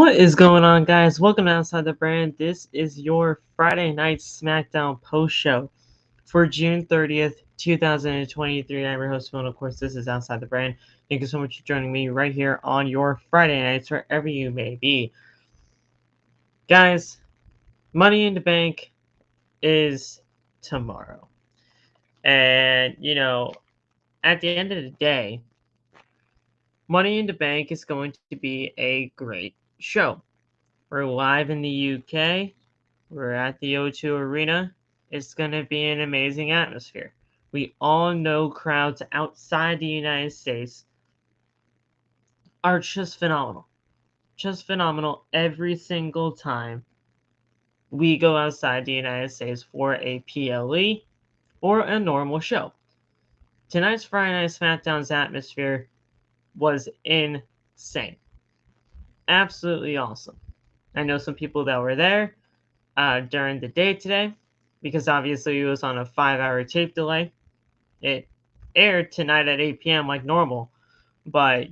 What is going on, guys? Welcome to Outside the Brand. This is your Friday Night SmackDown post show for June 30th, 2023. I'm your host, Phil, and of course, this is Outside the Brand. Thank you so much for joining me right here on your Friday nights, wherever you may be. Guys, Money in the Bank is tomorrow. And, at the end of the day, Money in the Bank is going to be a great show. We're live in the UK. We're at the O2 Arena. It's going to be an amazing atmosphere. We all know crowds outside the United States are just phenomenal. Just phenomenal every single time we go outside the United States for a PLE or a normal show. Tonight's Friday Night SmackDown's atmosphere was insane. Absolutely awesome. I know some people that were there during the day today, because obviously it was on a 5-hour tape delay. It aired tonight at 8 p.m. like normal, but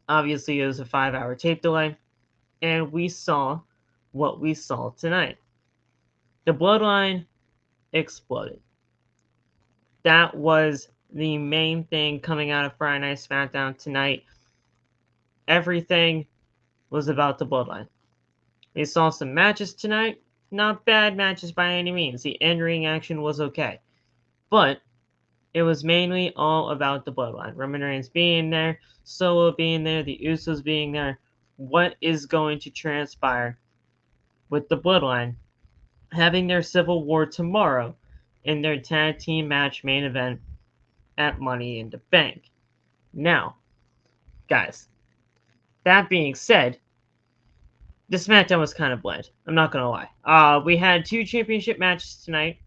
obviously it was a 5-hour tape delay, and we saw what we saw tonight. The Bloodline exploded. That was the main thing coming out of Friday Night SmackDown tonight. Everything was about the Bloodline. We saw some matches tonight. Not bad matches by any means. The in-ring action was okay. But it was mainly all about the Bloodline. Roman Reigns being there, Solo being there, the Usos being there. What is going to transpire with the Bloodline having their Civil War tomorrow in their tag team match main event at Money in the Bank? Now, guys, that being said, the SmackDown was kind of bland. I'm not going to lie. We had 2 championship matches tonight.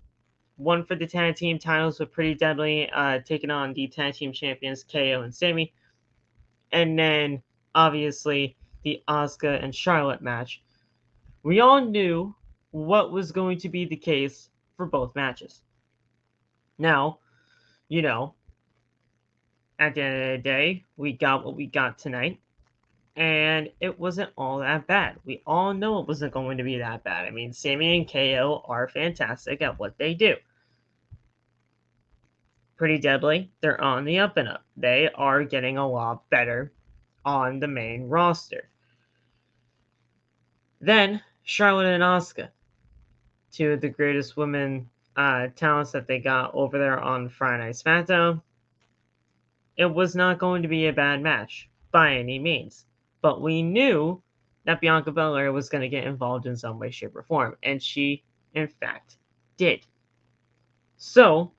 One for the tag team titles with Pretty Deadly taking on the tag team champions KO and Sami. And then, obviously, the Asuka and Charlotte match. We all knew what was going to be the case for both matches. Now, at the end of the day, we got what we got tonight. And it wasn't all that bad. We all know it wasn't going to be that bad. I mean, Sami and KO are fantastic at what they do. Pretty Deadly, they're on the up and up. They are getting a lot better on the main roster. Then, Charlotte and Asuka, 2 of the greatest women talents that they got over there on Friday Night SmackDown. It was not going to be a bad match by any means. But we knew that Bianca Belair was going to get involved in some way, shape, or form. And she, in fact, did. So,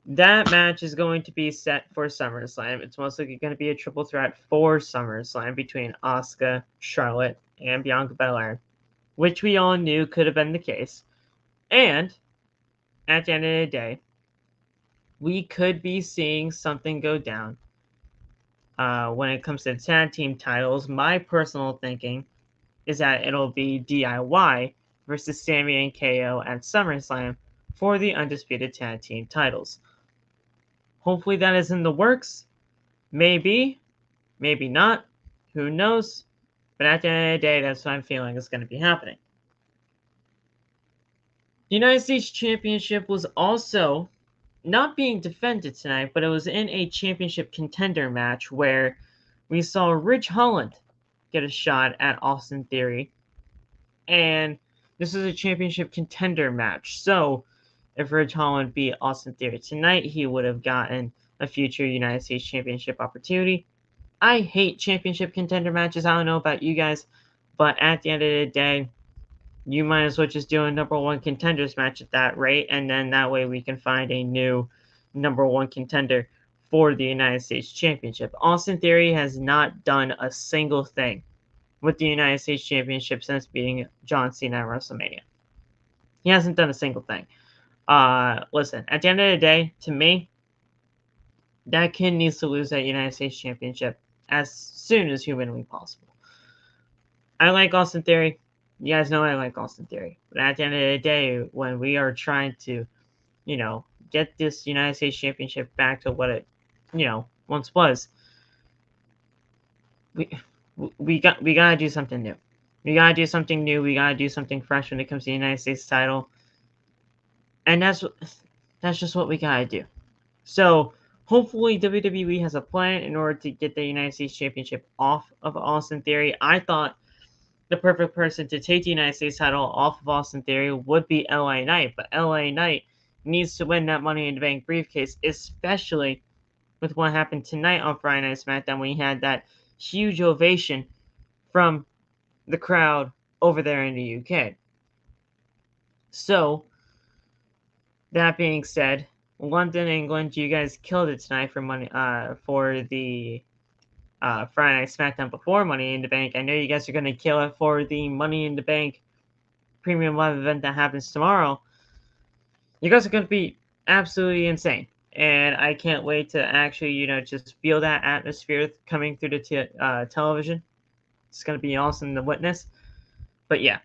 that match is going to be set for SummerSlam. It's most likely going to be a triple threat for SummerSlam between Asuka, Charlotte, and Bianca Belair, which we all knew could have been the case. And, at the end of the day, we could be seeing something go down. When it comes to tag team titles, my personal thinking is that it'll be DIY versus Sami and KO at SummerSlam for the Undisputed Tag Team titles. Hopefully that is in the works. Maybe, maybe not. Who knows? But at the end of the day, that's what I'm feeling is going to be happening. The United States Championship was also not being defended tonight, but it was in a championship contender match where we saw Ridge Holland get a shot at Austin Theory. And this is a championship contender match. So if Ridge Holland beat Austin Theory tonight, he would have gotten a future United States Championship opportunity. I hate championship contender matches. I don't know about you guys, but at the end of the day, you might as well just do a number 1 contenders match at that rate, and then that way we can find a new number 1 contender for the United States Championship. Austin Theory has not done a single thing with the United States Championship since beating John Cena at WrestleMania. He hasn't done a single thing. Listen, at the end of the day, to me, that kid needs to lose that United States Championship as soon as humanly possible. I like Austin Theory. You guys know I like Austin Theory. But at the end of the day, when we are trying to, get this United States Championship back to what it, once was, we we gotta do something new. We gotta do something new. We gotta do something fresh when it comes to the United States title, and that's just what we gotta do. So hopefully WWE has a plan in order to get the United States Championship off of Austin Theory. I thought the perfect person to take the United States title off of Austin Theory would be LA Knight, but LA Knight needs to win that Money in the Bank briefcase, especially with what happened tonight on Friday Night SmackDown when he had that huge ovation from the crowd over there in the UK. So, that being said, London, England, you guys killed it tonight for the Friday Night SmackDown before Money in the Bank. I know you guys are gonna kill it for the Money in the Bank premium live event that happens tomorrow. You guys are gonna be absolutely insane, and I can't wait to actually, just feel that atmosphere coming through the television. It's gonna be awesome to witness. But yeah,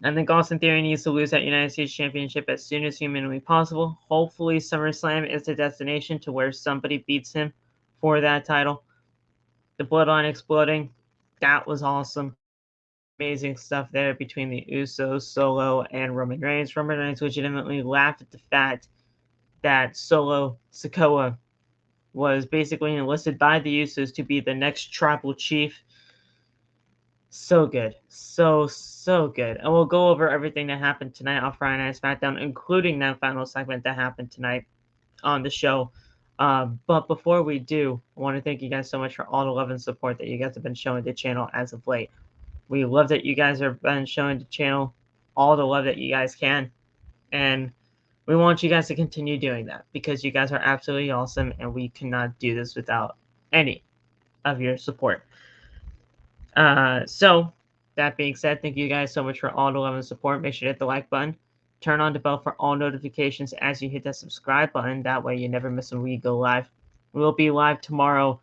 I think Austin Theory needs to lose that United States Championship as soon as humanly possible. Hopefully, SummerSlam is the destination to where somebody beats him for that title. The Bloodline exploding, that was awesome. Amazing stuff there between the Usos, Solo, and Roman Reigns. Roman Reigns legitimately laughed at the fact that Solo Sikoa was basically enlisted by the Usos to be the next tribal chief. So good. So good. And we'll go over everything that happened tonight on Friday Night SmackDown, including that final segment that happened tonight on the show. But before we do, I want to thank you guys so much for all the love and support that you guys have been showing the channel as of late. We love that you guys have been showing the channel all the love that you guys can. And we want you guys to continue doing that because you guys are absolutely awesome and we cannot do this without any of your support. So, that being said, thank you guys so much for all the love and support. Make sure to hit the like button. Turn on the bell for all notifications as you hit that subscribe button. That way you never miss when we go live. We will be live tomorrow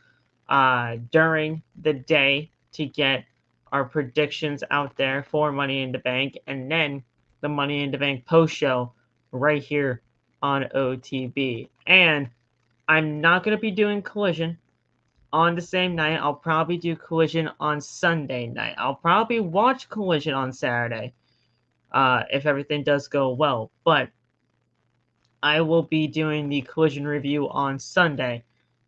during the day to get our predictions out there for Money in the Bank, and then the Money in the Bank post show right here on OTB. And I'm not going to be doing Collision on the same night. I'll probably do Collision on Sunday night. I'll probably watch Collision on Saturday if everything does go well. But I will be doing the Collision review on Sunday.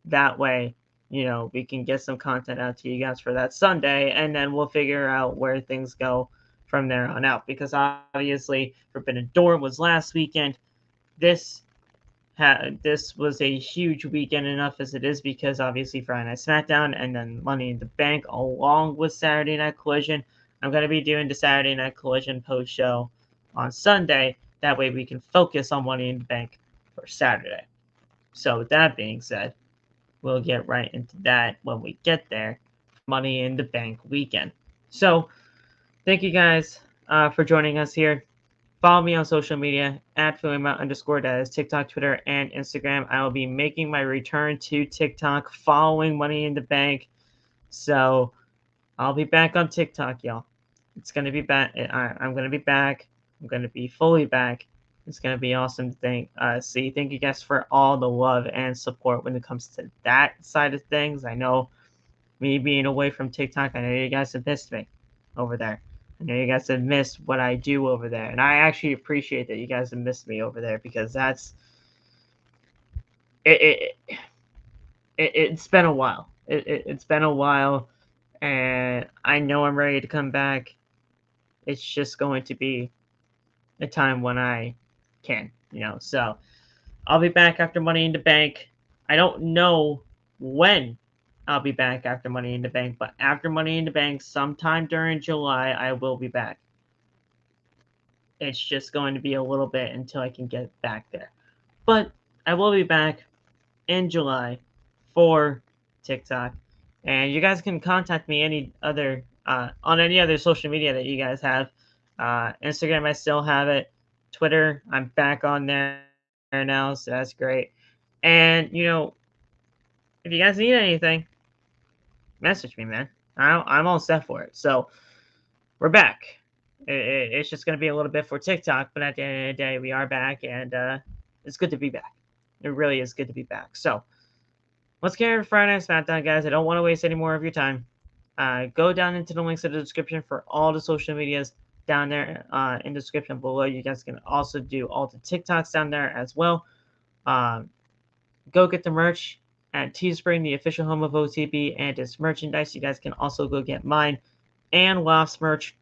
That way, we can get some content out to you guys for that Sunday, and then we'll figure out where things go from there on out. Because obviously, Forbidden Door was last weekend. This was a huge weekend enough as it is because obviously Friday Night SmackDown and then Money in the Bank along with Saturday Night Collision. I'm going to be doing the Saturday Night Collision post show on Sunday. That way we can focus on Money in the Bank for Saturday. So with that being said, we'll get right into that when we get there. Money in the Bank weekend. So thank you guys for joining us here. Follow me on social media at @FeelingMount_. That is TikTok, Twitter, and Instagram. I will be making my return to TikTok following Money in the Bank. So I'll be back on TikTok, y'all. It's going to be back. I'm going to be back. I'm going to be fully back. It's going to be awesome to see. Thank you guys for all the love and support when it comes to that side of things. I know me being away from TikTok, I know you guys have missed me over there. I know you guys have missed what I do over there, and I actually appreciate that you guys have missed me over there because it's been a while. It's been a while, and I know I'm ready to come back. It's just going to be a time when I can, So I'll be back after Money in the Bank. I don't know when I'll be back after Money in the Bank, but after Money in the Bank, sometime during July, I will be back. It's just going to be a little bit until I can get back there. But I will be back in July for TikTok. And you guys can contact me on any other social media that you guys have. Instagram, I still have it. Twitter, I'm back on there now, so that's great. And, if you guys need anything, message me, man. I'm all set for it. So we're back. It's just going to be a little bit for TikTok, but at the end of the day, we are back, and it's good to be back. It really is good to be back. So let's get into Friday Night SmackDown, guys. I don't want to waste any more of your time. Go down into the links in the description for all the social medias down there in the description below. You guys can also do all the TikToks down there as well. Go get the merch at Teespring, the official home of OTB and its merchandise. You guys can also go get mine and Loft's merch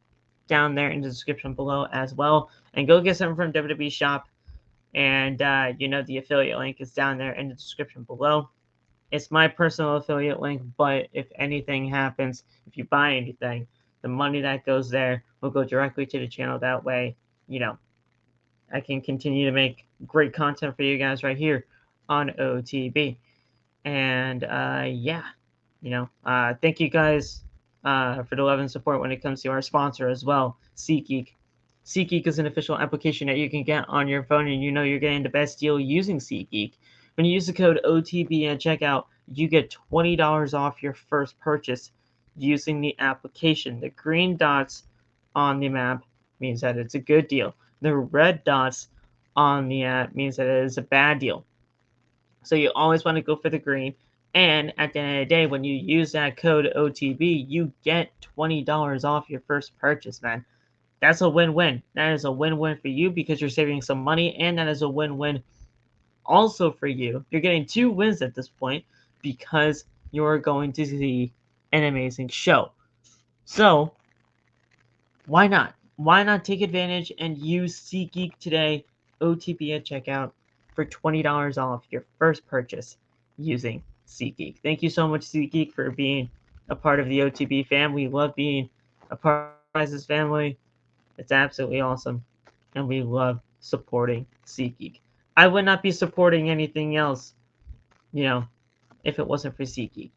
down there in the description below as well. And go get something from WWE Shop. And, the affiliate link is down there in the description below. It's my personal affiliate link, but if anything happens, if you buy anything, the money that goes there will go directly to the channel. That way, I can continue to make great content for you guys right here on OTB. And, thank you guys for the love and support when it comes to our sponsor as well, SeatGeek. SeatGeek is an official application that you can get on your phone, and you're getting the best deal using SeatGeek. When you use the code OTB at checkout, you get $20 off your first purchase using the application. The green dots on the map means that it's a good deal. The red dots on the app means that it is a bad deal. So you always want to go for the green. And at the end of the day, when you use that code OTB, you get $20 off your first purchase, man. That's a win-win. That is a win-win for you because you're saving some money, and that is a win-win also for you. You're getting 2 wins at this point because you're going to see an amazing show. So, why not? Why not take advantage and use SeatGeek today, OTB at checkout, for $20 off your first purchase using SeatGeek. Thank you so much, SeatGeek, for being a part of the OTB fam. We love being a part of this family. It's absolutely awesome, and we love supporting SeatGeek. I would not be supporting anything else, if it wasn't for SeatGeek,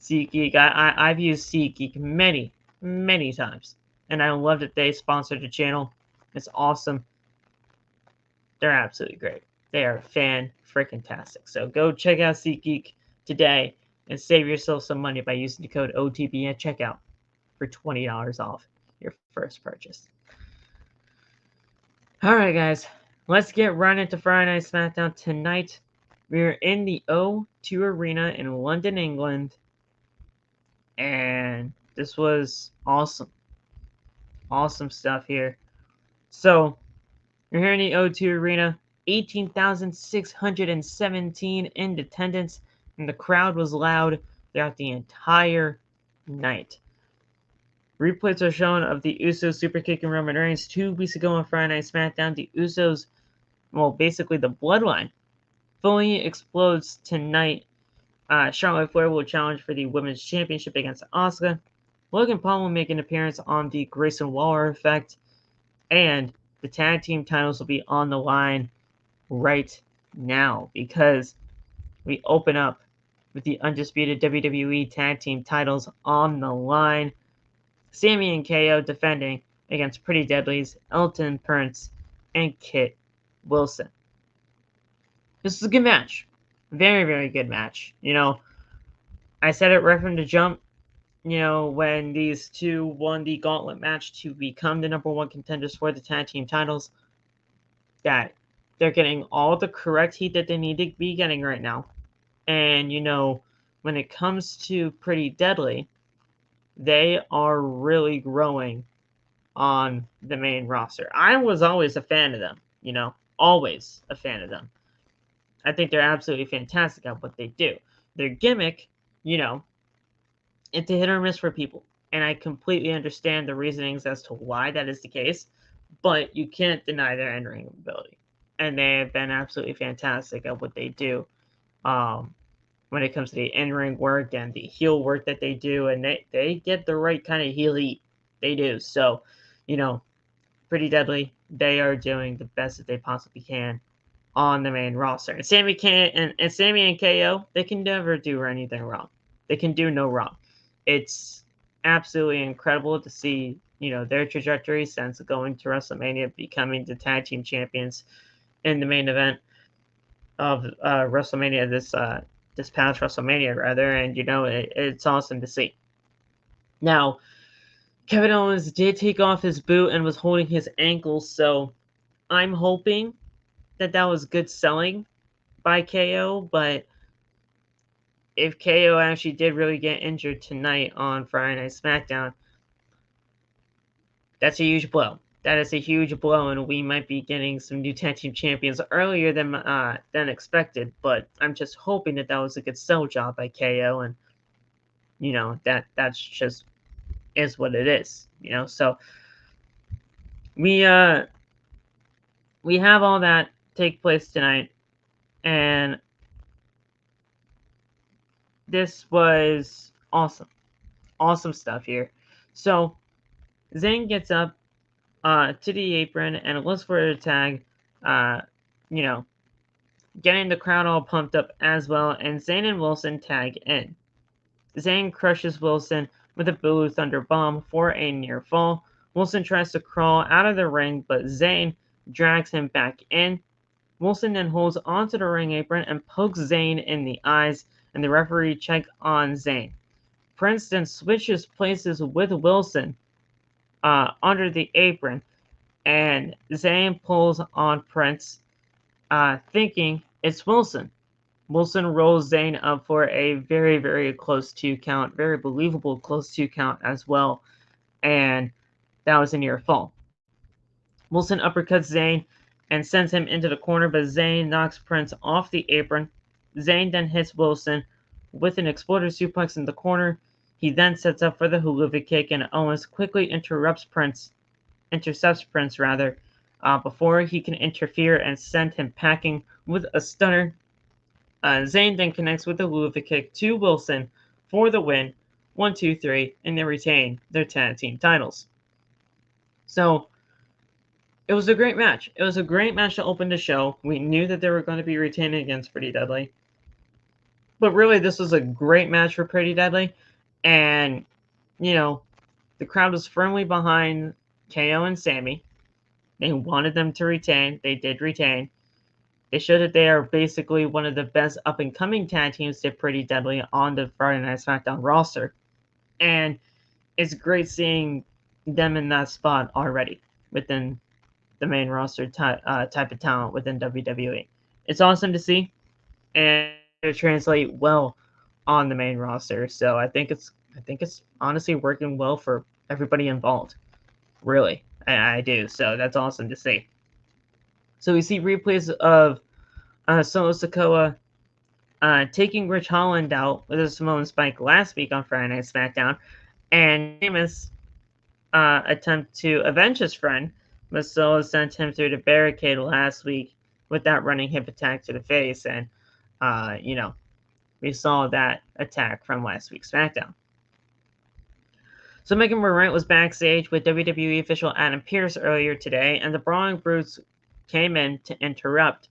SeatGeek, I've used SeatGeek many, many times, and I love that they sponsored the channel. It's awesome. They're absolutely great. They are fan-freaking-tastic. So go check out SeatGeek today and save yourself some money by using the code OTB at checkout for $20 off your first purchase. All right, guys. Let's get right into Friday Night SmackDown tonight. We're in the O2 Arena in London, England. And this was awesome. Awesome stuff here. So, we're here in the O2 Arena. 18,617 in attendance. And the crowd was loud throughout the entire night. Replays are shown of the Usos super kicking Roman Reigns 2 weeks ago on Friday Night SmackDown. The Usos, basically the Bloodline, fully explodes tonight. Charlotte Flair will challenge for the Women's Championship against Asuka. Logan Paul will make an appearance on the Grayson Waller effect. And the tag team titles will be on the line right now because we open up with the undisputed WWE tag team titles on the line. Sami and KO defending against Pretty Deadly's Elton Prince and Kit Wilson. This is a good match. Very, very good match. I said it right from the jump, when these two won the gauntlet match to become the number 1 contenders for the tag team titles, that they're getting all the correct heat that they need to be getting right now. And, when it comes to Pretty Deadly, they are really growing on the main roster. I was always a fan of them, always a fan of them. I think they're absolutely fantastic at what they do. Their gimmick, it's a hit or miss for people. And I completely understand the reasonings as to why that is the case, but you can't deny their in-ring ability. And they have been absolutely fantastic at what they do. When it comes to the in-ring work and the heel work that they do, and they get the right kind of heel heat. They do. So, Pretty Deadly, they are doing the best that they possibly can on the main roster. And Sami and KO, they can never do anything wrong. They can do no wrong. It's absolutely incredible to see, their trajectory since going to WrestleMania, becoming the tag team champions in the main event of WrestleMania this past WrestleMania, rather, and it's awesome to see. Now, Kevin Owens did take off his boot and was holding his ankle, so I'm hoping that was good selling by KO, but if KO actually did really get injured tonight on Friday Night SmackDown, that's a huge blow. That is a huge blow, and we might be getting some new tag team champions earlier than expected. But I'm just hoping that was a good sell job by KO, and that's just is what it is. So we have all that take place tonight, and this was awesome stuff here. So Zayn gets up to the apron and looks for a tag, getting the crowd all pumped up as well, and Zayn and Wilson tag in. Zayn crushes Wilson with a Blue Thunder Bomb for a near fall. Wilson tries to crawl out of the ring, but Zayn drags him back in. Wilson then holds onto the ring apron and pokes Zayn in the eyes, and the referee checks on Zayn. Prince then switches places with Wilson under the apron, and Zayn pulls on Prince, thinking it's Wilson. Wilson rolls Zayn up for a very, very close 2 count, very believable close 2 count as well, and that was a near fall. Wilson uppercuts Zayn and sends him into the corner, but Zayn knocks Prince off the apron. Zayn then hits Wilson with an exploder suplex in the corner. He then sets up for the Helluva Kick, and Owens quickly intercepts Prince, before he can interfere and send him packing with a stunner. Zayn then connects with the Helluva Kick to Wilson for the win, 1, 2, 3, and they retain their tag team titles. So it was a great match. It was a great match to open the show. We knew that they were going to be retaining against Pretty Deadly. But really, this was a great match for Pretty Deadly. And, the crowd was firmly behind KO and Sami. They wanted them to retain. They did retain. They showed that they are basically one of the best up-and-coming tag teams to Pretty Deadly on the Friday Night SmackDown roster. And it's great seeing them in that spot already within the main roster type of talent within WWE. It's awesome to see, and it translates well on the main roster. So I think it's honestly working well for everybody involved. Really, I do. So that's awesome to see. So we see replays of Solo Sikoa taking Rich Holland out with a Samoan Spike last week on Friday Night SmackDown, and Sheamus attempt to avenge his friend, but Solo sent him through the barricade last week with that running hip attack to the face, and we saw that attack from last week's SmackDown. So Megan Morant was backstage with WWE official Adam Pearce earlier today, and the Brawling Brutes came in to interrupt.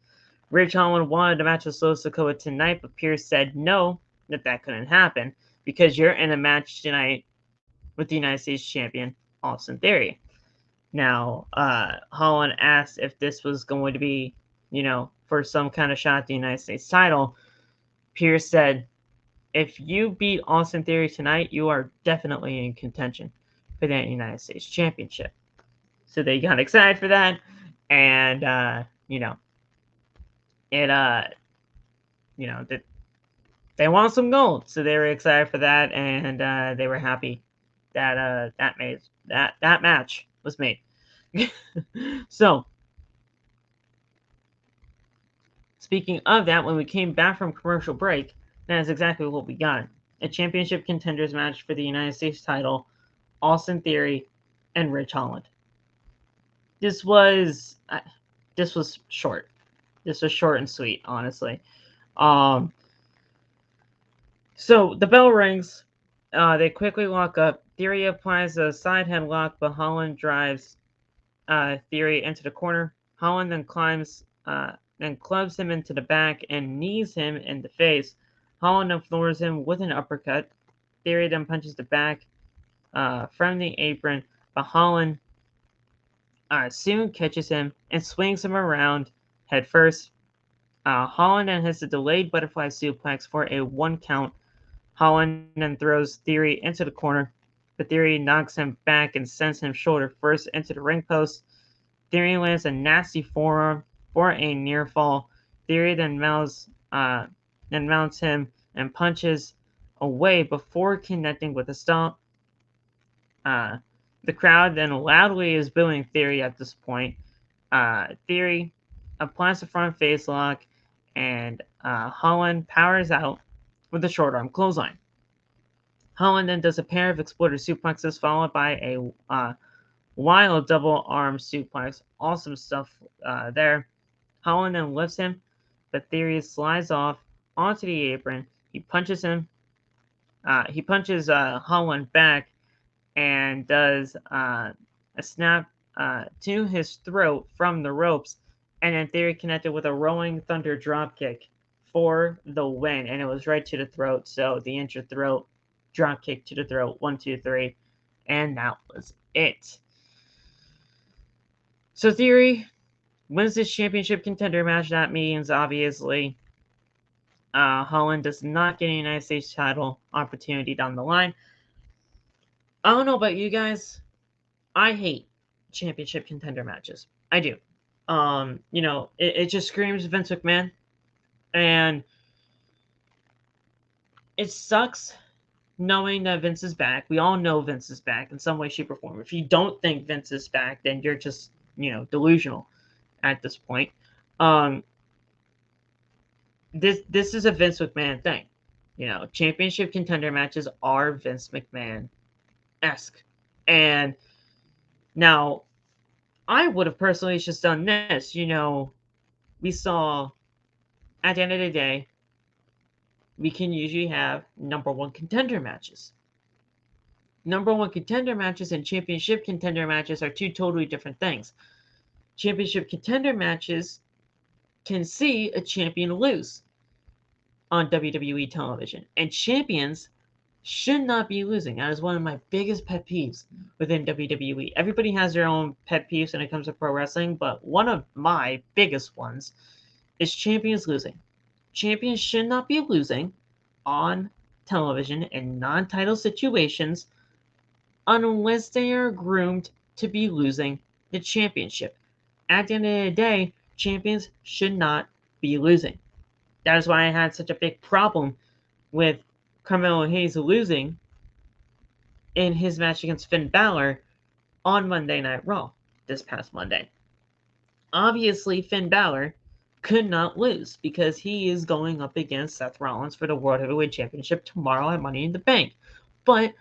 Rich Holland wanted a match with Solo Sikoa tonight, but Pearce said no, that couldn't happen because you're in a match tonight with the United States champion, Austin Theory. Now, Holland asked if this was going to be, for some kind of shot at the United States title. Pearce said, if you beat Austin Theory tonight, you are definitely in contention for that United States Championship. So they got excited for that, and they want some gold, so they were excited for that, and they were happy that that match was made. So, speaking of that, when we came back from commercial break, that is exactly what we got. A championship contenders match for the United States title, Austin Theory and Rich Holland. This was short. This was short and sweet, honestly. So the bell rings. They quickly lock up. Theory applies a side headlock, but Holland drives Theory into the corner. Holland then clubs him into the back and knees him in the face. Holland then floors him with an uppercut. Theory then punches the back from the apron, but Holland soon catches him and swings him around head first. Holland then hits a delayed butterfly suplex for a 1 count. Holland then throws Theory into the corner, but Theory knocks him back and sends him shoulder first into the ring post. Theory lands a nasty forearm for a near fall. Theory then mounts him and punches away before connecting with a stomp. The crowd then loudly is booing Theory at this point. Theory applies a front face lock, and Holland powers out with a short arm clothesline. Holland then does a pair of exploder suplexes followed by a wild double arm suplex. Awesome stuff there. Holland then lifts him, but Theory slides off onto the apron. He punches him. He punches Holland back and does a snap to his throat from the ropes, and then Theory connected with a rolling thunder dropkick for the win, and it was right to the throat. So the injured throat dropkick to the throat, 1, 2, 3, and that was it. So Theory wins this championship contender match. That means obviously Holland does not get a United States title opportunity down the line. I don't know about you guys. I hate championship contender matches. I do. It just screams Vince McMahon. And it sucks knowing that Vince is back. We all know Vince is back in some way, shape, or form. If you don't think Vince is back, then you're just, delusional at this point. This is a Vince McMahon thing. Championship contender matches are Vince McMahon-esque. And now, I would have personally just done this. We saw, at the end of the day, we can usually have number one contender matches. Number one contender matches and championship contender matches are two totally different things. Championship contender matches can see a champion lose on WWE television. And champions should not be losing. That is one of my biggest pet peeves within WWE. Everybody has their own pet peeves when it comes to pro wrestling, but one of my biggest ones is champions losing. Champions should not be losing on television in non-title situations unless they are groomed to be losing the championship. At the end of the day, champions should not be losing. That is why I had such a big problem with Carmelo Hayes losing in his match against Finn Balor on Monday Night Raw this past Monday. Obviously, Finn Balor could not lose because he is going up against Seth Rollins for the World Heavyweight Championship tomorrow at Money in the Bank. But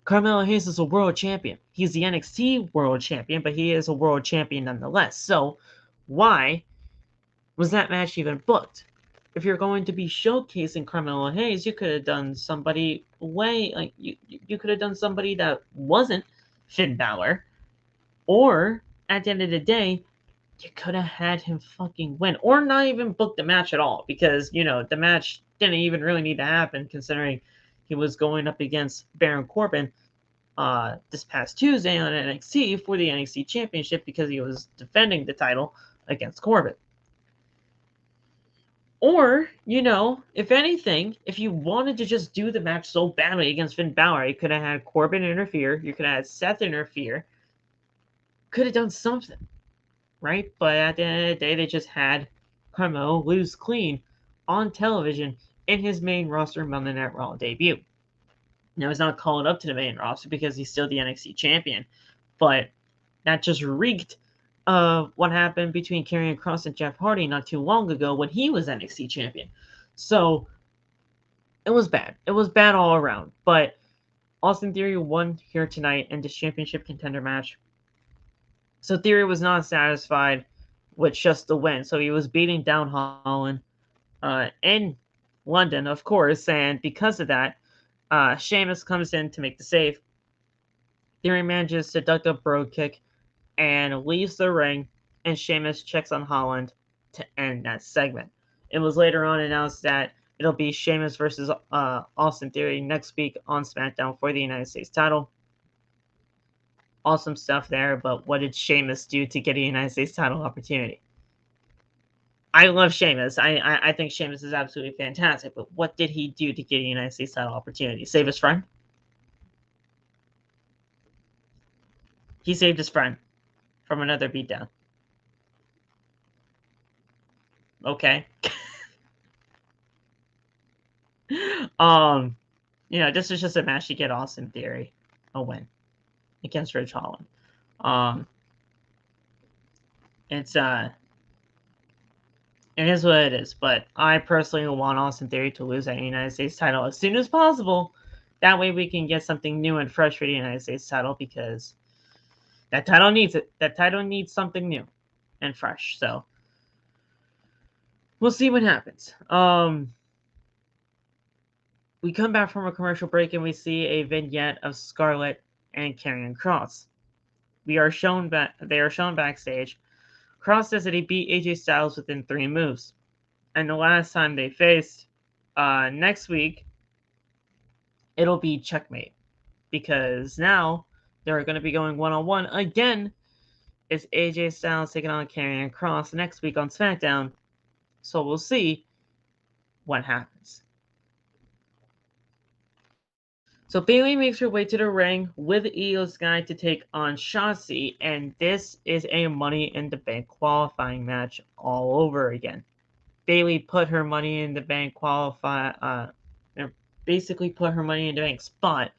Carmelo Hayes is a world champion. He's the NXT world champion, but he is a world champion nonetheless. So why was that match even booked? If you're going to be showcasing Carmelo Hayes, you could have done somebody you could have done somebody that wasn't Finn Balor, or at the end of the day, you could have had him fucking win, or not even book the match at all, because the match didn't even really need to happen, considering he was going up against Baron Corbin this past Tuesday on NXT for the NXT Championship because he was defending the title against Corbin. Or, if anything, if you wanted to just do the match so badly against Finn Balor, you could have had Corbin interfere, you could have had Seth interfere, could have done something, right? But at the end of the day, they just had Carmelo lose clean on television in his main roster Monday Night Raw debut. Now, he's not called up to the main roster because he's still the NXT champion, but that just reeked of what happened between Karrion Kross and Jeff Hardy not too long ago when he was NXT champion. So it was bad. It was bad all around. But Austin Theory won here tonight in this championship contender match. So Theory was not satisfied with just the win. So he was beating down Holland in London, of course. And because of that, Sheamus comes in to make the save. Theory manages to duck a brogue kick and leaves the ring, and Sheamus checks on Holland to end that segment. It was later on announced that it'll be Sheamus versus Austin Theory next week on SmackDown for the United States title. Awesome stuff there, but what did Sheamus do to get a United States title opportunity? I love Sheamus. I think Sheamus is absolutely fantastic, but what did he do to get a United States title opportunity? Save his friend? He saved his friend from another beatdown. Okay. This is just a match to get Austin Theory a win against Ridge Holland. It's it is what it is, but I personally want Austin Theory to lose that United States title as soon as possible. That way we can get something new and fresh for the United States title, because that title needs it. That title needs something new and fresh. So we'll see what happens. We come back from a commercial break and we see a vignette of Scarlett and Karrion Kross. They are shown backstage. Kross says that he beat AJ Styles within 3 moves. And the last time they faced, next week, it'll be checkmate. Because now they're going to be going one-on-one again. It's AJ Styles taking on Karrion Kross next week on SmackDown. So we'll see what happens. So Bayley makes her way to the ring with Io Sky to take on Shotzi, and this is a Money in the Bank qualifying match all over again. Bayley put her Money in the Bank basically put her Money in the Bank spot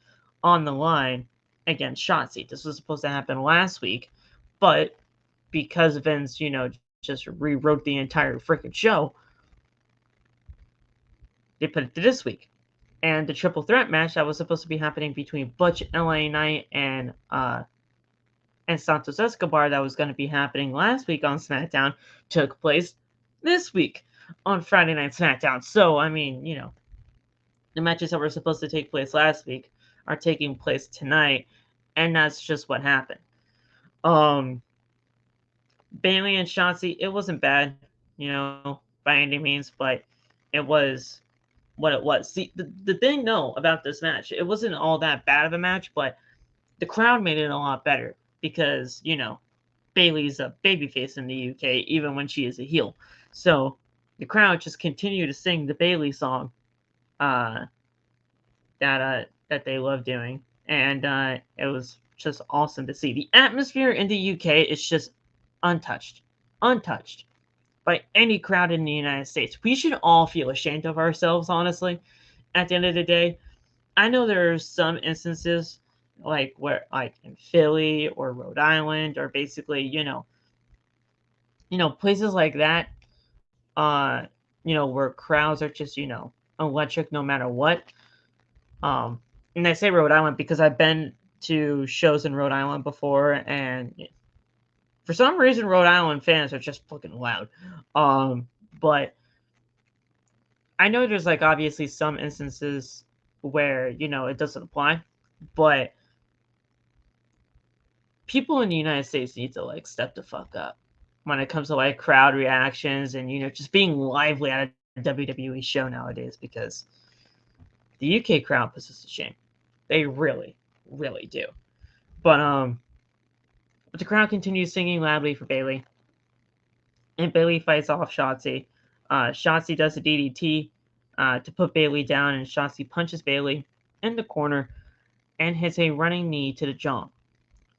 on the line against Shotzi. This was supposed to happen last week, but because Vince, just rewrote the entire freaking show, they put it to this week. And the triple threat match that was supposed to be happening between Butch, LA Knight, and Santos Escobar, that was going to be happening last week on SmackDown, took place this week on Friday Night SmackDown. So, the matches that were supposed to take place last week are taking place tonight, and that's just what happened. Bayley and Shotzi, it wasn't bad, by any means, but it was what it was. See, the thing, though, about this match, it wasn't all that bad of a match, but the crowd made it a lot better because, Bayley's a babyface in the UK, even when she is a heel. So the crowd just continued to sing the Bayley song that they love doing, and it was just awesome to see. The atmosphere in the UK is just untouched by any crowd in the United States. We should all feel ashamed of ourselves, honestly. At the end of the day, I know there are some instances like in Philly or Rhode Island, or basically, places like that, where crowds are just, electric no matter what. And I say Rhode Island because I've been to shows in Rhode Island before, and for some reason, Rhode Island fans are just fucking loud. But I know there's obviously some instances where, it doesn't apply, but people in the United States need to step the fuck up when it comes to crowd reactions and, just being lively at a WWE show nowadays, because the UK crowd puts us to shame. They really, really do. But the crowd continues singing loudly for Bayley, and Bayley fights off Shotzi. Shotzi does a DDT to put Bayley down, and Shotzi punches Bayley in the corner and hits a running knee to the jaw.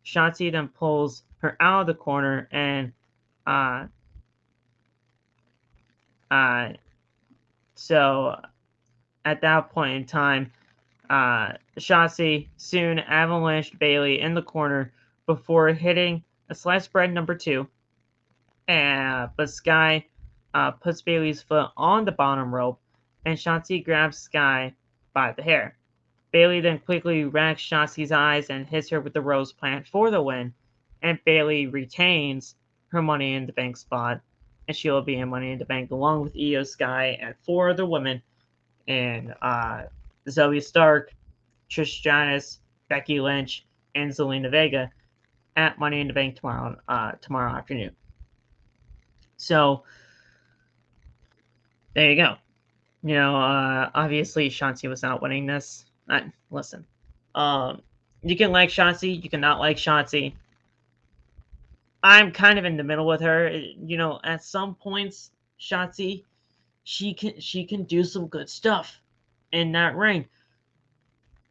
Shotzi then pulls her out of the corner, and so at that point in time, Shotzi soon avalanched Bayley in the corner before hitting a sliced bread number 2. But Sky puts Bayley's foot on the bottom rope, and Shotzi grabs Sky by the hair. Bayley then quickly racks Shotzi's eyes and hits her with the rose plant for the win, and Bayley retains her Money in the Bank spot, and she will be in Money in the Bank along with Io Sky and 4 other women, and Zoe Stark, Trish Stratus, Becky Lynch, and Zelina Vega at Money in the Bank tomorrow afternoon. So there you go. Obviously Shotzi was not winning this. Listen, you can like Shotzi, you cannot like Shotzi. I'm kind of in the middle with her. At some points, Shotzi, she can do some good stuff in that ring.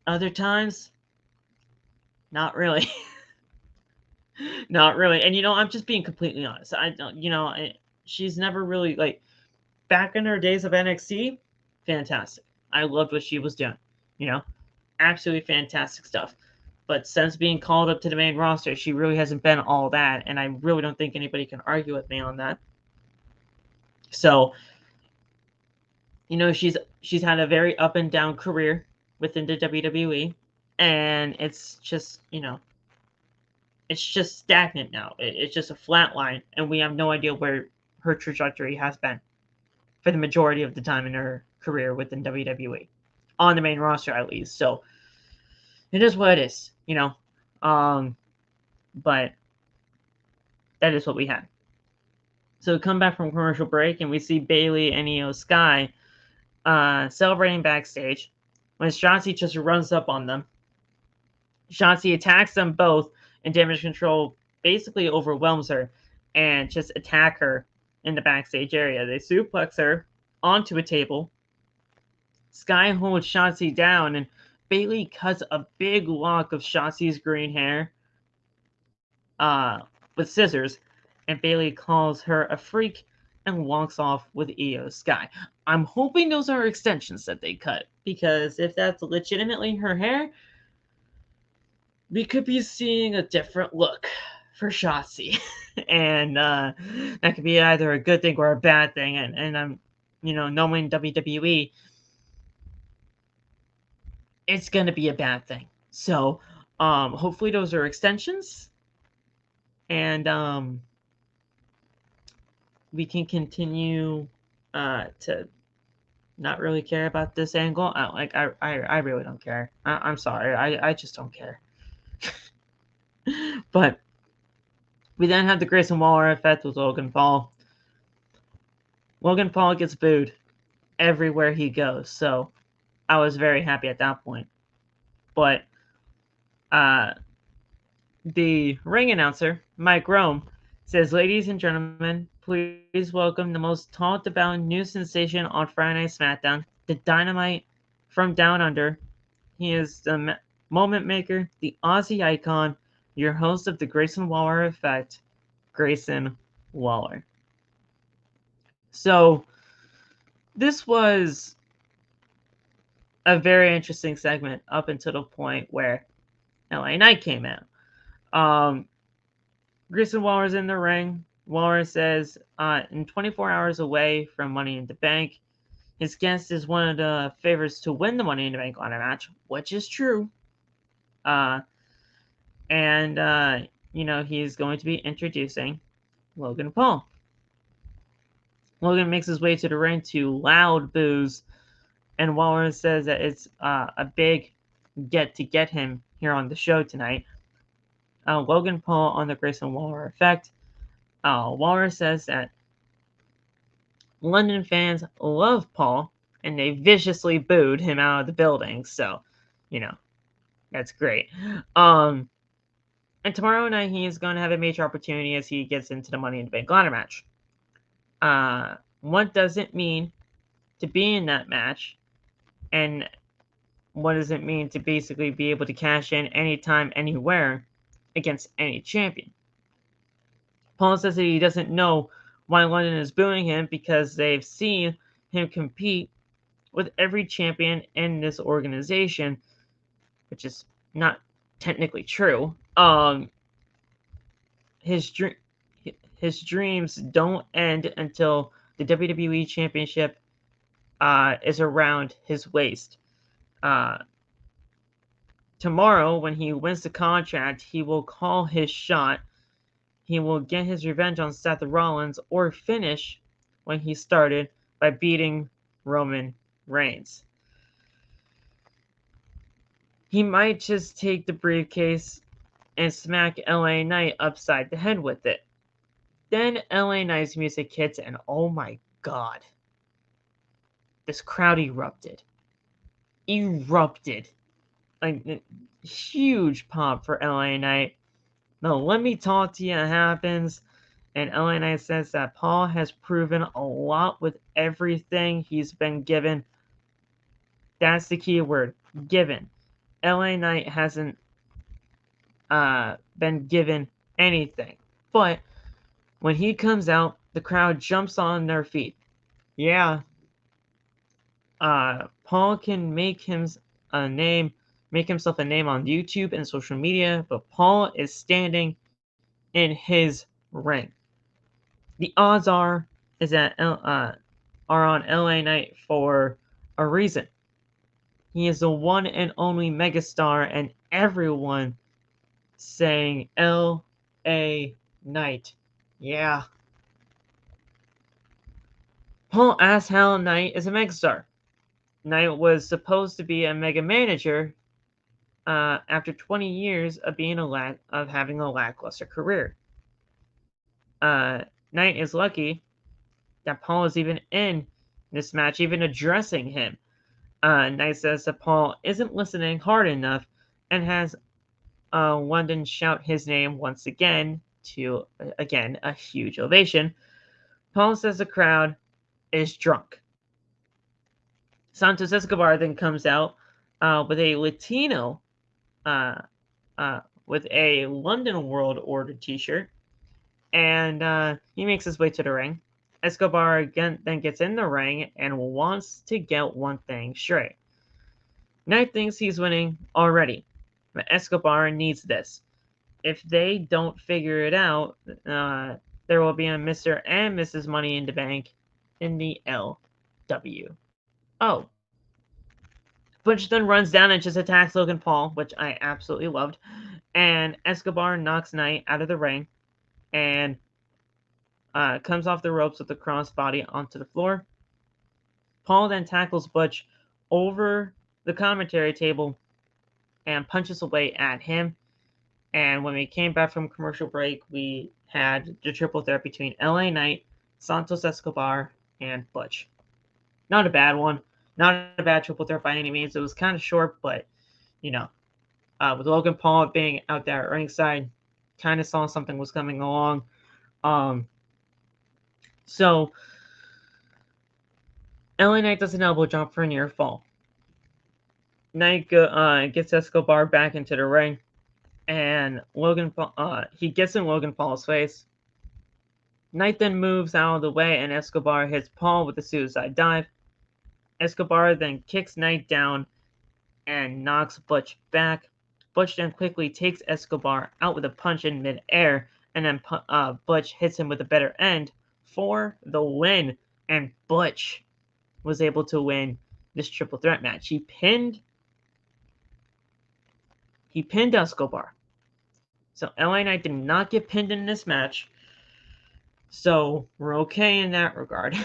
Other times, not really. Not really. And I'm just being completely honest. I don't, she's never really back in her days of NXT, fantastic. I loved what she was doing. You know, absolutely fantastic stuff. But since being called up to the main roster, she really hasn't been all that, and I really don't think anybody can argue with me on that. So, you know, she's had a very up and down career within the WWE, and it's just, you know, it's just stagnant now. It's just a flat line, and we have no idea where her trajectory has been for the majority of the time in her career within WWE, on the main roster at least. So it is what it is, you know. But that is what we had. So we come back from commercial break, and we see Bayley and Io Sky celebrating backstage when Shotzi just runs up on them. Shotzi attacks them both, and Damage Control basically overwhelms her and just attack her in the backstage area. They suplex her onto a table. Sky holds Shotzi down, and Bayley cuts a big lock of Shotzi's green hair with scissors, and Bayley calls her a freak and walks off with Io Sky. I'm hoping those are extensions that they cut, because if that's legitimately her hair, we could be seeing a different look for Shotzi. And that could be either a good thing or a bad thing. And I'm, you know, knowing WWE, it's going to be a bad thing. So hopefully those are extensions. And we can continue to not really care about this angle. I really don't care. I'm sorry. I just don't care. But we then have the Grayson Waller effect with Logan Paul. Logan Paul gets booed everywhere he goes, so I was very happy at that point. But the ring announcer, Mike Rome, says, "Ladies and gentlemen, please welcome the most talked about new sensation on Friday Night SmackDown, the Dynamite from Down Under. He is the moment maker, the Aussie icon, your host of the Grayson Waller Effect, Grayson Waller." So this was a very interesting segment up until the point where LA Knight came out. Grayson Waller's in the ring. Waller says, in 24 hours away from Money in the Bank, his guest is one of the favorites to win the Money in the Bank ladder match, which is true. You know, he's going to be introducing Logan Paul. Logan makes his way to the ring to loud boos, and Waller says that it's a big get to get him here on the show tonight. Logan Paul on the Grayson Waller Effect. Waller says that London fans love Paul, and they viciously booed him out of the building. So, you know, that's great. And tomorrow night he is going to have a major opportunity as he gets into the Money in the Bank ladder match. What does it mean to be in that match? And what does it mean to basically be able to cash in anytime, anywhere against any champion? Paul says that he doesn't know why London is booing him because they've seen him compete with every champion in this organization, which is not technically true. His dreams don't end until the WWE Championship is around his waist. Tomorrow, when he wins the contract, he will call his shot. He will get his revenge on Seth Rollins or finish when he started by beating Roman Reigns. He might just take the briefcase and smack LA Knight upside the head with it. Then LA Knight's music hits, and oh my god, this crowd erupted. Like, huge pop for LA Knight. The "Let Me Talk to You" happens, and LA Knight says that Paul has proven a lot with everything he's been given. That's the key word, given. LA Knight hasn't been given anything. But when he comes out, the crowd jumps on their feet. Yeah, Paul can make himself a name on YouTube and social media, but Paul is standing in his ring. The odds are on LA Knight for a reason. He is the one and only megastar, and everyone saying LA Knight. Yeah. Paul asks how Knight is a megastar. Knight was supposed to be a mega manager after 20 years of having a lackluster career. Knight is lucky that Paul is even in this match, even addressing him. Knight says that Paul isn't listening hard enough and has London shout his name once again to, again, a huge ovation. Paul says the crowd is drunk. Santos Escobar then comes out with a Latino, with a London World Order t-shirt, and he makes his way to the ring. Escobar again then gets in the ring and wants to get one thing straight. Knight thinks he's winning already, but Escobar needs this. If they don't figure it out, there will be a Mr. and Mrs. Money in the Bank in the LWO. Butch then runs down and just attacks Logan Paul, which I absolutely loved, and Escobar knocks Knight out of the ring and comes off the ropes with a crossbody onto the floor. Paul then tackles Butch over the commentary table and punches away at him. And when we came back from commercial break, we had the triple threat between LA Knight, Santos Escobar, and Butch. Not a bad one. Not a bad triple threat by any means. It was kind of short, but, with Logan Paul being out there at ringside, kind of saw something was coming along. So, LA Knight does an elbow drop for a near fall. Knight gets Escobar back into the ring, and he gets in Logan Paul's face. Knight then moves out of the way, and Escobar hits Paul with a suicide dive. Escobar then kicks Knight down and knocks Butch back. Butch then quickly takes Escobar out with a punch in midair, and then Butch hits him with a better end for the win. And Butch was able to win this triple threat match. He pinned Escobar. So LA Knight did not get pinned in this match. So we're okay in that regard.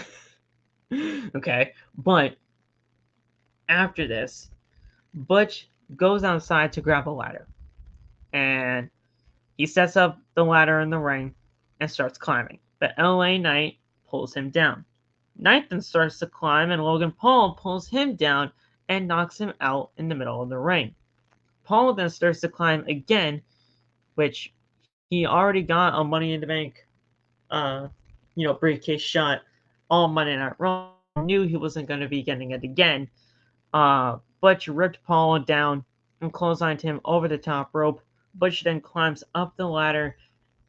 Okay, but after this, Butch goes outside to grab a ladder, and he sets up the ladder in the ring and starts climbing, but LA Knight pulls him down. Knight then starts to climb, and Logan Paul pulls him down and knocks him out in the middle of the ring. Paul then starts to climb again, which he already got a Money in the Bank briefcase shot all Monday Night Raw. Knew he wasn't going to be getting it again. Butch ripped Paul down and clotheslined him over the top rope. Butch then climbs up the ladder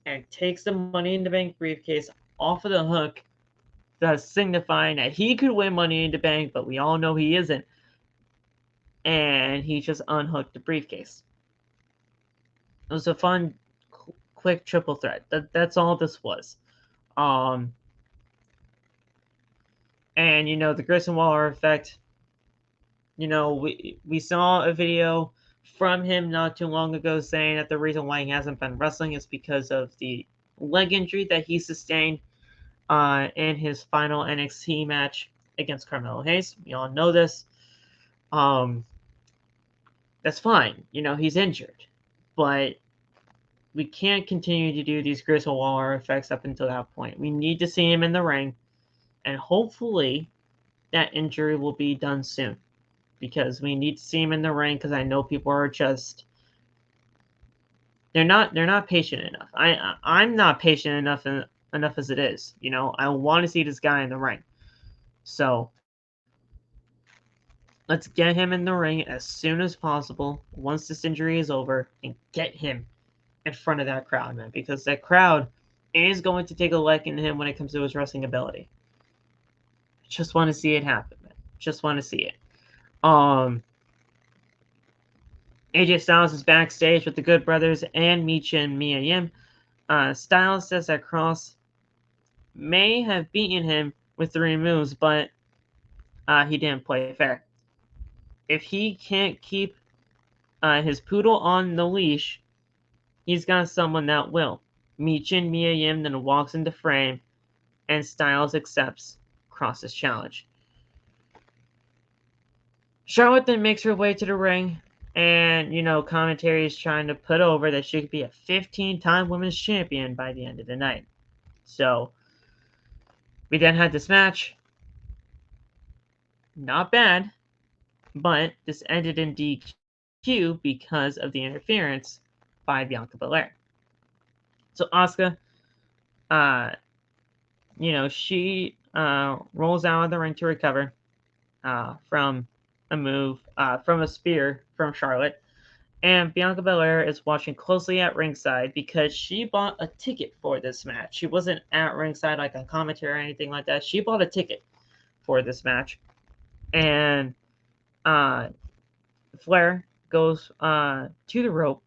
and takes the Money in the Bank briefcase off of the hook, thus signifying that he could win Money in the Bank, but we all know he isn't. And he just unhooked the briefcase. It was a fun, quick triple threat. That's all this was. And the Grayson Waller effect. We saw a video from him not too long ago saying that the reason why he hasn't been wrestling is because of the leg injury that he sustained in his final NXT match against Carmelo Hayes. We all know this. That's fine. He's injured. But we can't continue to do these Grayson Waller effects up until that point. We need to see him in the ring, and hopefully that injury will be done soon, because we need to see him in the ring, because I know people are just they're not patient enough. I'm not patient enough as it is. I want to see this guy in the ring. So let's get him in the ring as soon as possible once this injury is over, and get him in front of that crowd, man, because that crowd is going to take a liking to him when it comes to his wrestling ability. I just want to see it happen, man. Just want to see it. AJ Styles is backstage with the Good Brothers and Micha and Mia Yim. Styles says that Cross may have beaten him with 3 moves, but he didn't play fair. If he can't keep his poodle on the leash, he's got someone that will. Micha and Mia Yim then walks into frame, and Styles accepts Cross's challenge. Charlotte then makes her way to the ring, and, commentary is trying to put over that she could be a 15-time women's champion by the end of the night. So, we then had this match. Not bad, but this ended in DQ because of the interference by Bianca Belair. So, Asuka, she rolls out of the ring to recover from a move, from a spear from Charlotte. And Bianca Belair is watching closely at ringside because she bought a ticket for this match. She wasn't at ringside like on commentary or anything like that. She bought a ticket for this match. And Flair goes to the rope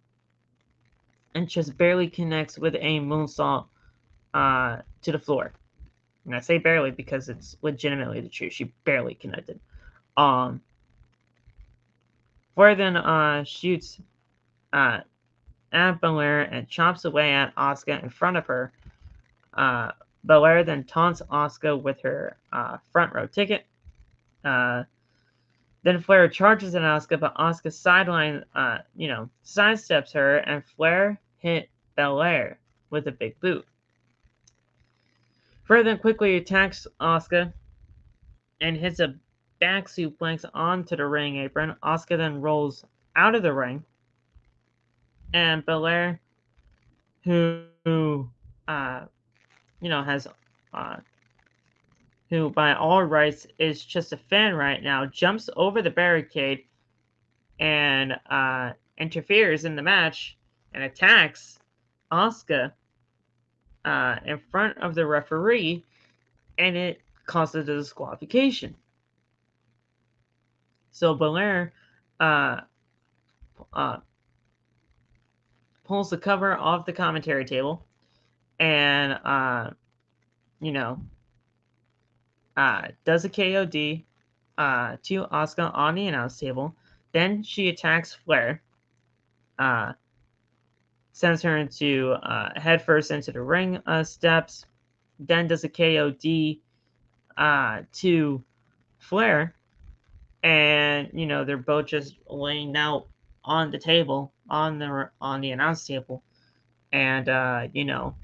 and just barely connects with a moonsault to the floor. And I say barely because it's legitimately the truth. She barely connected. Flair then shoots at Belair and chops away at Asuka in front of her. Belair then taunts Asuka with her front row ticket. Then Flair charges at Asuka, but Asuka sidesteps her, and Flair hit Belair with a big boot. Flair then quickly attacks Asuka and hits a back suplex onto the ring apron. Asuka then rolls out of the ring, and Belair, who by all rights is just a fan right now, jumps over the barricade and interferes in the match and attacks Asuka in front of the referee, and it causes a disqualification. So Belair pulls the cover off the commentary table and does a KOD to Asuka on the announce table. Then she attacks Flair, sends her into head first into the ring steps, then does a KOD to Flair, and they're both just laying out on the table, on the announce table, and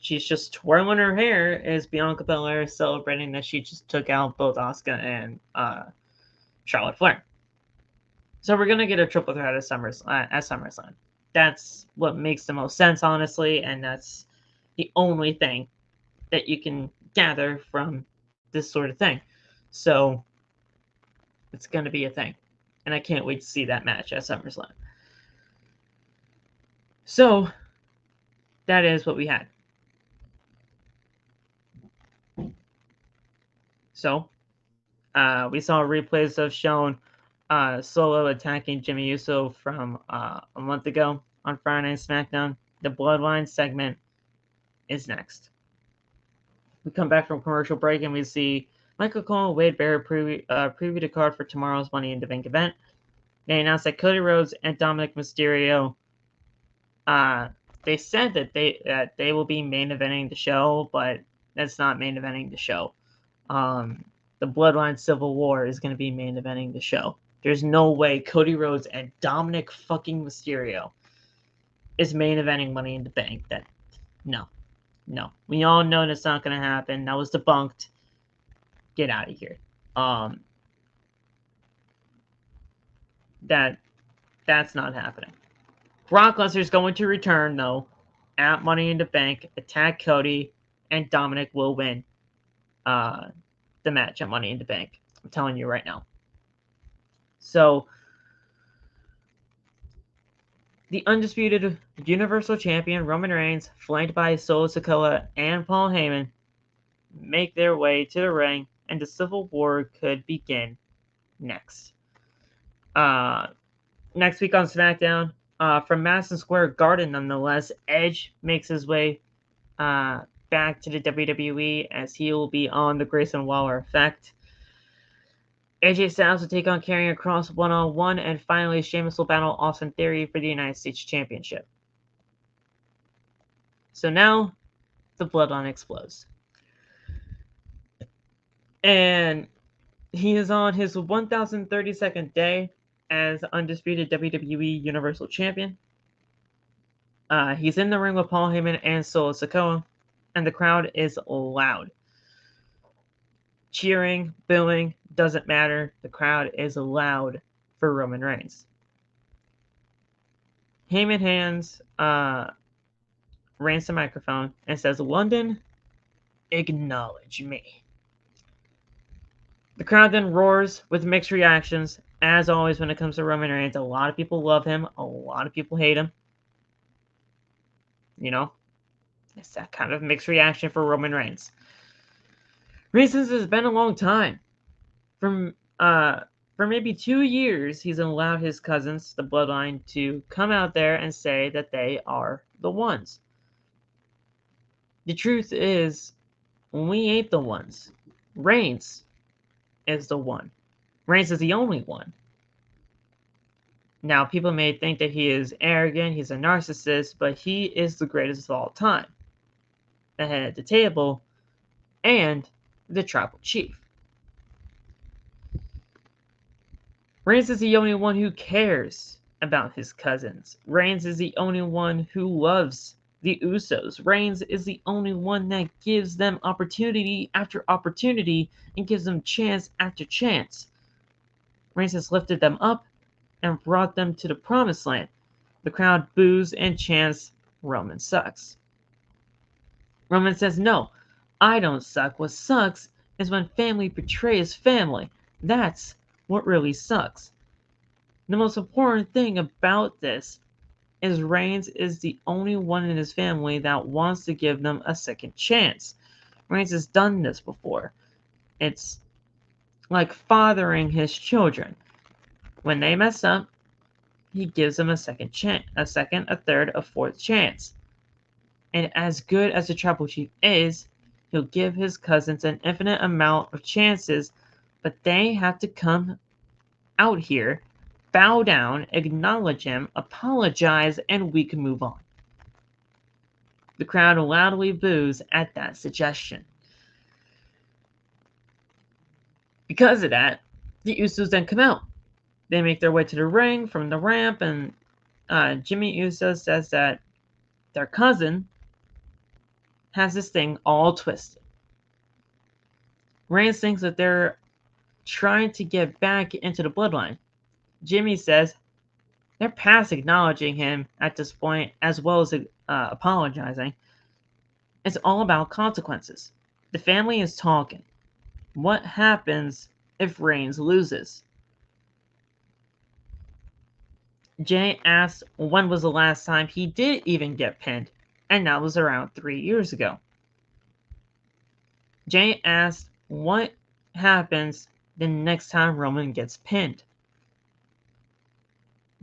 she's just twirling her hair as Bianca Belair is celebrating that she just took out both Asuka and Charlotte Flair. So we're gonna get a triple threat at SummerSlam. That's what makes the most sense, honestly, and that's the only thing that you can gather from this sort of thing. So it's gonna be a thing, and I can't wait to see that match at SummerSlam. So that is what we had. So we saw replays of shown Solo attacking Jimmy Uso from a month ago on Friday Night SmackDown. The Bloodline segment is next. We come back from commercial break and we see Michael Cole and Wade Barrett preview the card for tomorrow's Money in the Bank event. They announced that Cody Rhodes and Dominic Mysterio, they said that they will be main eventing the show, but that's not main eventing the show. The Bloodline Civil War is going to be main eventing the show. There's no way Cody Rhodes and Dominic fucking Mysterio is main eventing Money in the Bank. No. We all know that's not going to happen. That was debunked. Get out of here. That's not happening. Brock Lesnar's going to return, though, at Money in the Bank, attack Cody, and Dominic will win the match at Money in the Bank. I'm telling you right now. So, the undisputed Universal Champion Roman Reigns, flanked by Solo Sikoa and Paul Heyman, make their way to the ring and the Civil War could begin next. Next week on SmackDown, from Madison Square Garden, nonetheless, Edge makes his way back to the WWE as he will be on the Grayson Waller effect. AJ Styles will take on Karrion Kross one-on-one, and finally Sheamus will battle Austin Theory for the United States Championship. So now, the Bloodline explodes. And he is on his 1,032nd day as undisputed WWE Universal Champion. He's in the ring with Paul Heyman and Solo Sikoa, and the crowd is loud. Cheering, booing, doesn't matter. The crowd is loud for Roman Reigns. Heyman hands Reigns the microphone and says, "London, acknowledge me." The crowd then roars with mixed reactions. As always, when it comes to Roman Reigns, a lot of people love him, a lot of people hate him. You know, it's that kind of mixed reaction for Roman Reigns. Reasons it's been a long time. For maybe 2 years, he's allowed his cousins, the Bloodline, to come out there and say that they are the ones. The truth is, we ain't the ones. Reigns is the one. Reigns is the only one. Now, people may think that he is arrogant, he's a narcissist, but he is the greatest of all time. The head of the table and the tribal chief. Reigns is the only one who cares about his cousins. Reigns is the only one who loves the Usos. Reigns is the only one that gives them opportunity after opportunity and gives them chance after chance. Reigns has lifted them up and brought them to the promised land. The crowd boos and chants, "Roman sucks." Roman says, "No, I don't suck. What sucks is when family betrays family. That's what really sucks." The most important thing about this is Reigns is the only one in his family that wants to give them a second chance. Reigns has done this before. It's like fathering his children. When they mess up, he gives them a second chance, a second, a third, a fourth chance. And as good as the tribal chief is, he'll give his cousins an infinite amount of chances, but they have to come out here, bow down, acknowledge him, apologize, and we can move on. The crowd loudly boos at that suggestion. Because of that, the Usos then come out. They make their way to the ring from the ramp, and Jimmy Uso says that their cousin has this thing all twisted. Reigns thinks that they're trying to get back into the bloodline. Jimmy says they're past acknowledging him at this point, as well as apologizing. It's all about consequences. The family is talking. What happens if Reigns loses? Jay asked when was the last time he did even get pinned, and that was around 3 years ago. Jay asked what happens the next time Roman gets pinned.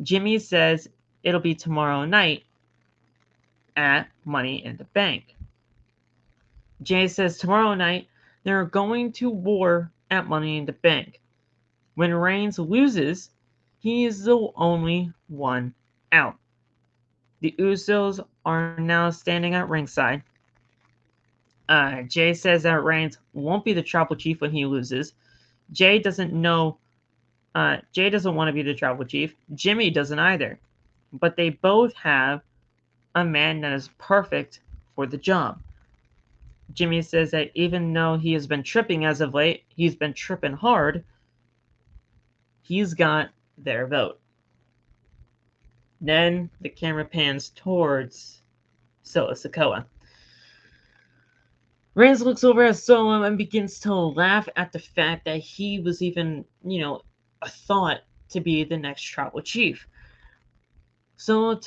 Jimmy says it'll be tomorrow night at Money in the Bank. Jay says tomorrow night they're going to war at Money in the Bank. When Reigns loses, he is the only one out. The Usos are now standing at ringside. Jay says that Reigns won't be the tribal chief when he loses. Jay doesn't know. Jay doesn't want to be the tribal chief. Jimmy doesn't either. But they both have a man that is perfect for the job. Jimmy says that even though he has been tripping as of late, he's been tripping hard. He's got their vote. Then the camera pans towards Solo Sikoa. Reigns looks over at Solo and begins to laugh at the fact that he was even, a thought to be the next tribal chief. Solo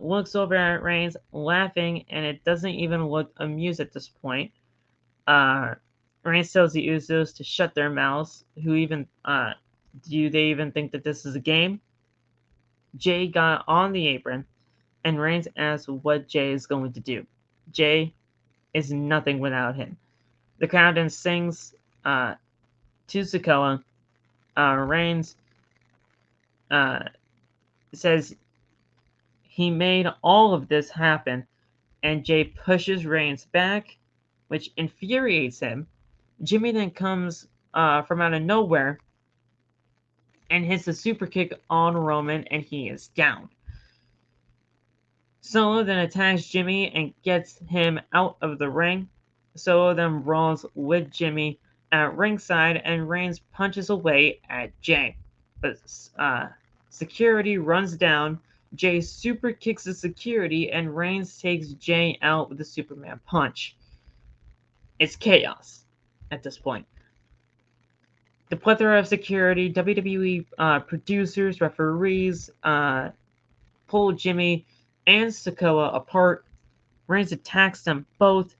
looks over at Reigns, laughing, and it doesn't even look amused at this point. Reigns tells the Usos to shut their mouths. Who even do they even think that this is a game? Jay got on the apron, and Reigns asks what Jay is going to do. Jay is nothing without him. The crowd then sings to Sikoa. Reigns says he made all of this happen, and Jay pushes Reigns back, which infuriates him. Jimmy then comes from out of nowhere and hits a super kick on Roman, and he is down. Solo then attacks Jimmy and gets him out of the ring. Solo then brawls with Jimmy at ringside, and Reigns punches away at Jay. But security runs down. Jay super kicks the security, and Reigns takes Jay out with a Superman punch. It's chaos at this point. The plethora of security, WWE producers, referees, pull Jimmy and Sikoa apart. Reigns attacks them both,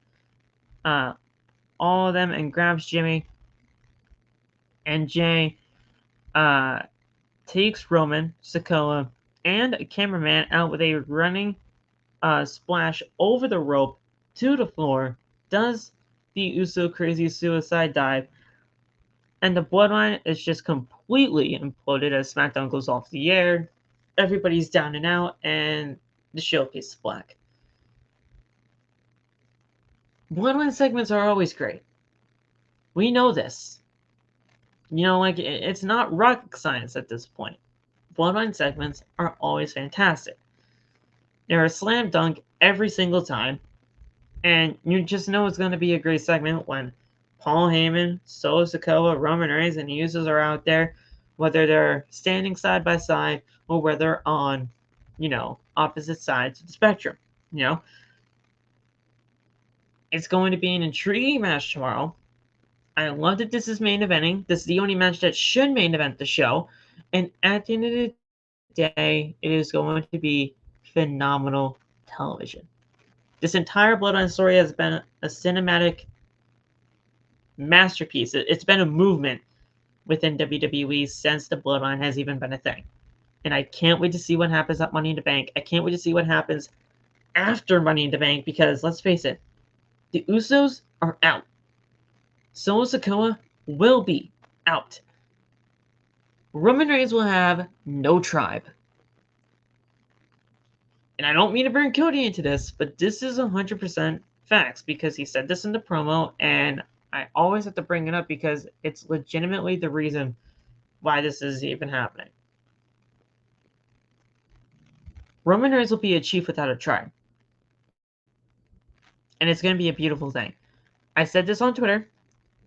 all of them, and grabs Jimmy. And Jay takes Roman, Sikoa, and a cameraman out with a running splash over the rope to the floor. Does the Uso crazy suicide dive, and the Bloodline is just completely imploded as SmackDown goes off the air. Everybody's down and out, and the show fades to black. Bloodline segments are always great. We know this. You know, like, it's not rocket science at this point. Bloodline segments are always fantastic. They're a slam dunk every single time, and you just know it's going to be a great segment when Paul Heyman, Solo Sikoa, Roman Reigns, and the Usos are out there, whether they're standing side by side or whether they're on, opposite sides of the spectrum. It's going to be an intriguing match tomorrow. I love that this is main eventing. This is the only match that should main event the show. And at the end of the day, it is going to be phenomenal television. This entire Bloodline story has been a cinematic masterpiece. It's been a movement within WWE since the Bloodline has even been a thing. And I can't wait to see what happens at Money in the Bank. I can't wait to see what happens after Money in the Bank, because let's face it, the Usos are out. Solo Sikoa will be out. Roman Reigns will have no tribe. And I don't mean to bring Cody into this, but this is 100% facts, because he said this in the promo, and I always have to bring it up because it's legitimately the reason why this is even happening. Roman Reigns will be a chief without a tribe. And it's going to be a beautiful thing. I said this on Twitter,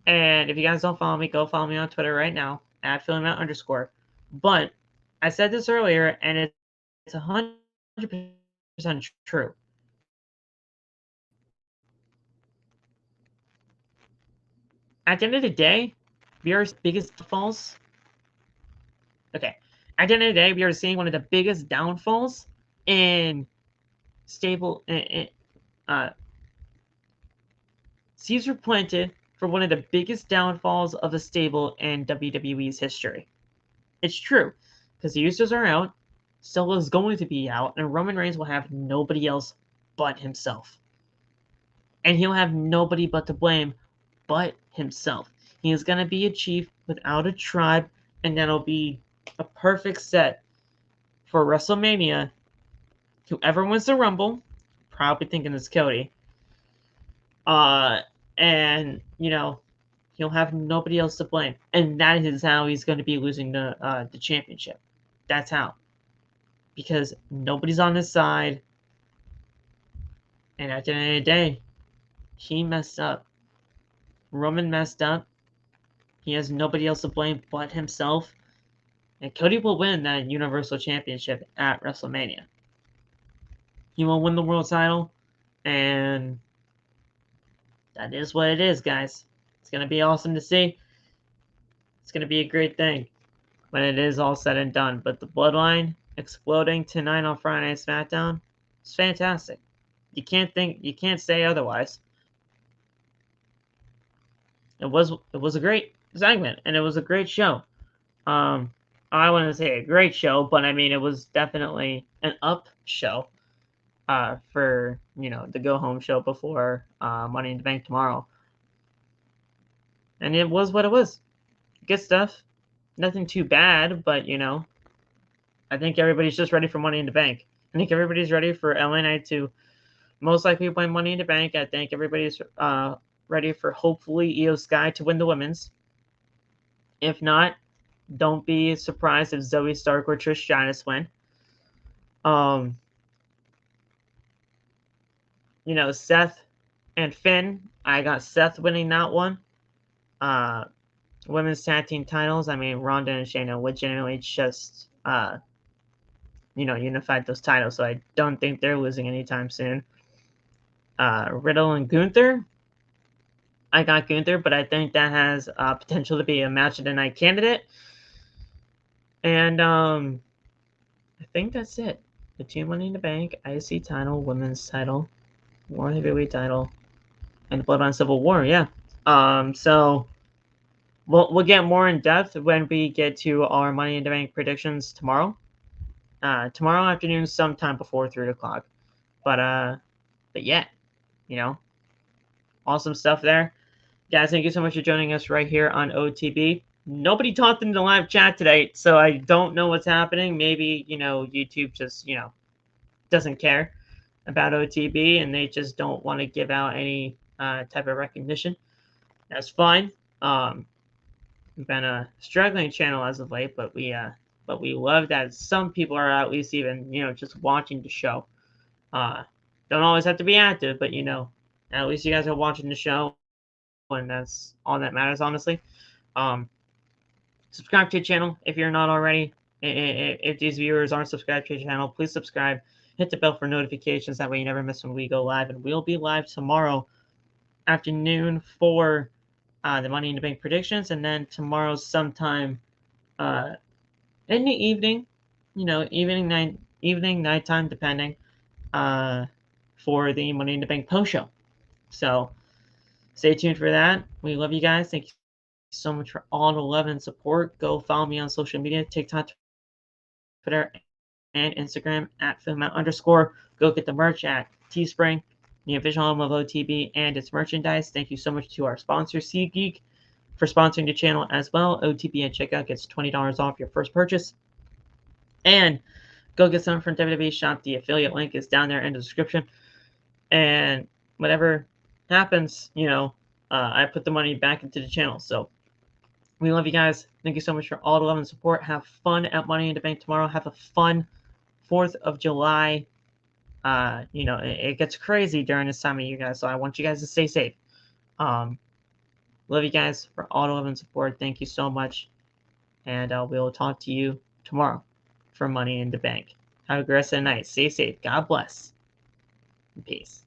and if you guys don't follow me, go follow me on Twitter right now, @FeelingMount_. But I said this earlier, and it's 100% true. At the end of the day, we are biggest falls. Okay. At the end of the day, we are seeing one of the biggest downfalls in stable. Seeds were planted for one of the biggest downfalls of the stable in WWE's history. It's true, because the Usos are out, Solo is going to be out, and Roman Reigns will have nobody else but himself. And he'll have nobody but to blame but himself. He is going to be a chief without a tribe, and that'll be a perfect set for WrestleMania. Whoever wins the Rumble, probably thinking it's Cody. And he'll have nobody else to blame, and that is how he's going to be losing the championship. That's how, because nobody's on his side, and at the end of the day, he messed up. Roman messed up. He has nobody else to blame but himself, and Cody will win that Universal Championship at WrestleMania. He will win the world title, and that is what it is, guys. It's going to be awesome to see. It's going to be a great thing when it is all said and done. But the Bloodline exploding tonight on Friday Night SmackDown is fantastic. You can't say otherwise. it was a great segment, and it was a great show. I wouldn't say a great show, but I mean it was definitely an up show. For the go home show before Money in the Bank tomorrow, and it was what it was. Good stuff. Nothing too bad, but I think everybody's just ready for Money in the Bank. I think everybody's ready for LA Knight to most likely win Money in the Bank. I think everybody's ready for hopefully Io Sky to win the women's. If not, don't be surprised if Zoe Stark or Trish Stratus win. Seth and Finn. I got Seth winning that one. Women's tag team titles. I mean, Ronda and Shayna legitimately just unified those titles, so I don't think they're losing anytime soon. Riddle and Gunther. I got Gunther, but I think that has potential to be a match of the night candidate. And I think that's it. The 2 Money in the Bank, IC title, women's title, World Heavyweight title, and the Bloodline Civil War. Yeah. So we'll get more in depth when we get to our Money in the Bank predictions tomorrow. Tomorrow afternoon, sometime before 3 o'clock. But yeah, awesome stuff there. Guys, thank you so much for joining us right here on OTB. Nobody talked in the live chat today, so I don't know what's happening. Maybe, YouTube just, doesn't care about OTB and they just don't want to give out any type of recognition. That's fine. We've been a struggling channel as of late, but we love that some people are at least even, just watching the show. Don't always have to be active, but, at least you guys are watching the show, and that's all that matters, honestly. Subscribe to the channel if you're not already. If these viewers aren't subscribed to the channel, please subscribe. Hit the bell for notifications. That way you never miss when we go live. And we'll be live tomorrow afternoon for the Money in the Bank predictions. And then tomorrow sometime in the evening, evening, nighttime, depending, for the Money in the Bank post show. So stay tuned for that. We love you guys. Thank you so much for all the love and support. Go follow me on social media, TikTok, Twitter, and Instagram at @FilmOut_. Go get the merch at Teespring, the official home of OTB and its merchandise. Thank you so much to our sponsor, SeatGeek, for sponsoring the channel as well. OTB at checkout gets $20 off your first purchase. And go get some from WWE Shop. The affiliate link is down there in the description. And whatever happens, I put the money back into the channel. So we love you guys. Thank you so much for all the love and support. Have fun at Money in the Bank tomorrow. Have a fun 4th of July. It gets crazy during this time of year, guys. So I want you guys to stay safe. Love you guys for all the love and support. Thank you so much. And we will talk to you tomorrow for Money in the Bank. Have a great rest of the night. Stay safe. God bless. And peace.